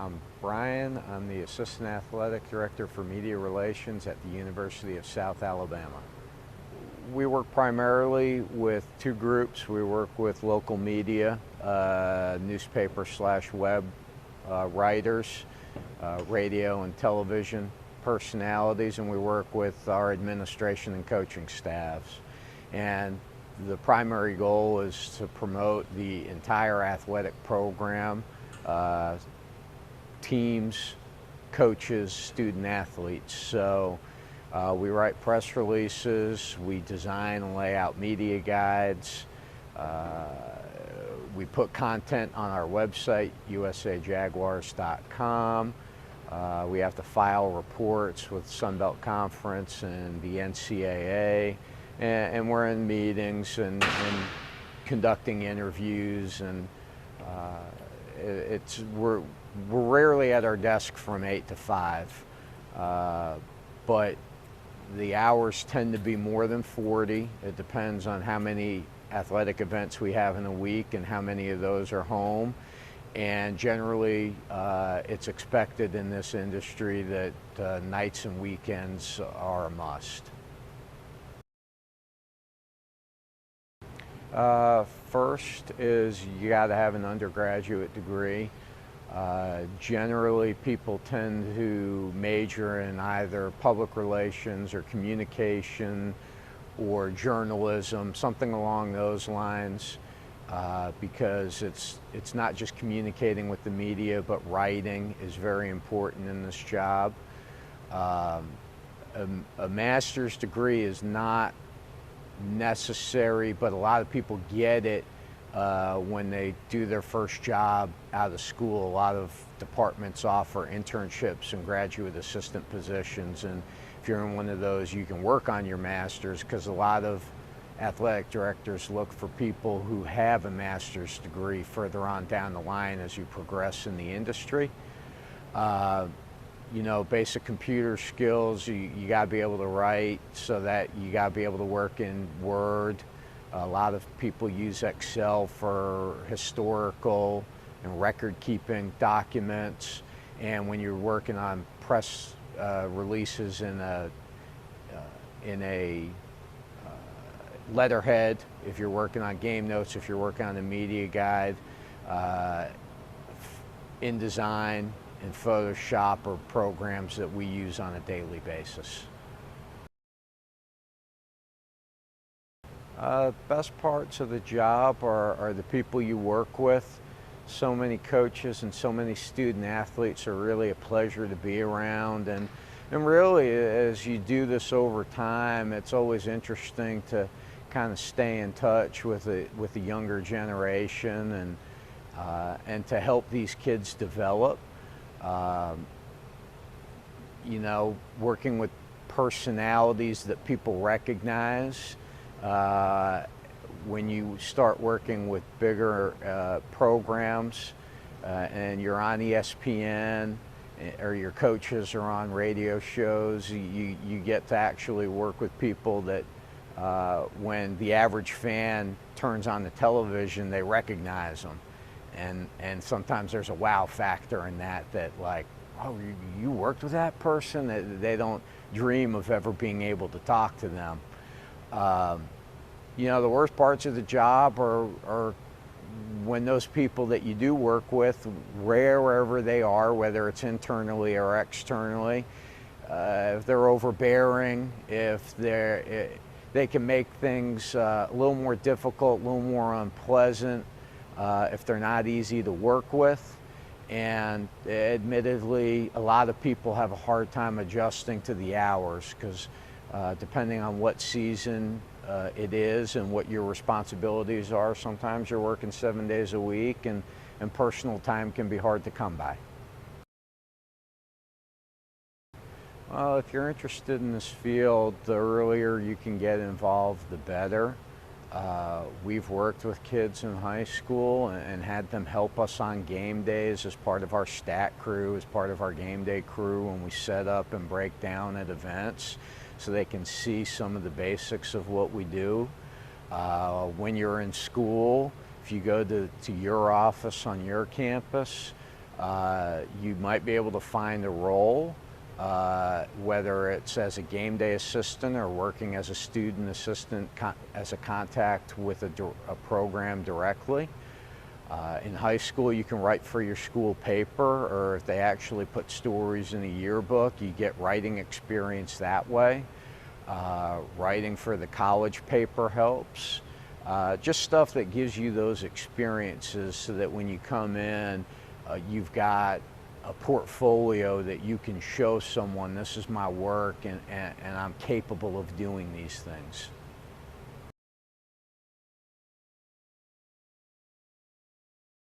I'm Brian. I'm the Assistant Athletic Director for Media Relations at the University of South Alabama. We work primarily with two groups. We work with local media, newspaper/web writers, radio and television personalities, and we work with our administration and coaching staffs. And the primary goal is to promote the entire athletic program, teams, coaches, student athletes. So we write press releases, we design and lay out media guides, we put content on our website, usajaguars.com. We have to file reports with Sunbelt Conference and the NCAA, and we're in meetings and conducting interviews, and we're rarely at our desk from 8 to 5, but the hours tend to be more than 40. It depends on how many athletic events we have in a week and how many of those are home. And generally, it's expected in this industry that nights and weekends are a must. First is you got to have an undergraduate degree. Generally, people tend to major in either public relations or communication or journalism, something along those lines, because it's not just communicating with the media, but writing is very important in this job. A master's degree is not necessary, but a lot of people get it when they do their first job out of school. A lot of departments offer internships and graduate assistant positions, and if you're in one of those, you can work on your master's, because a lot of athletic directors look for people who have a master's degree further on down the line as you progress in the industry. You know, basic computer skills, you got to be able to write, so that you got to be able to work in Word. A lot of people use Excel for historical and record-keeping documents, and when you're working on press releases in a letterhead, if you're working on game notes, if you're working on a media guide, InDesign and Photoshop are programs that we use on a daily basis. Best parts of the job are the people you work with. So many coaches and so many student athletes are really a pleasure to be around, and really, as you do this over time, it's always interesting to kind of stay in touch with the younger generation and to help these kids develop. You know, working with personalities that people recognize. When you start working with bigger programs and you're on ESPN, or your coaches are on radio shows, you get to actually work with people that when the average fan turns on the television, they recognize them. And sometimes there's a wow factor in that like, oh, you worked with that person? They don't dream of ever being able to talk to them. You know, the worst parts of the job are when those people that you do work with, wherever they are, whether it's internally or externally, if they're overbearing, if they can make things a little more difficult, a little more unpleasant, if they're not easy to work with. And admittedly, a lot of people have a hard time adjusting to the hours, because depending on what season it is and what your responsibilities are, sometimes you're working 7 days a week, and personal time can be hard to come by. Well, if you're interested in this field, the earlier you can get involved, the better. We've worked with kids in high school and had them help us on game days as part of our stat crew, as part of our game day crew, when we set up and break down at events, so they can see some of the basics of what we do. When you're in school, if you go to your office on your campus, You might be able to find a role, whether it's as a game day assistant or working as a student assistant as a contact with a program directly. In high school, you can write for your school paper, or if they actually put stories in a yearbook, you get writing experience that way. Writing for the college paper helps. Just stuff that gives you those experiences so that when you come in, you've got a portfolio that you can show someone, this is my work and I'm capable of doing these things.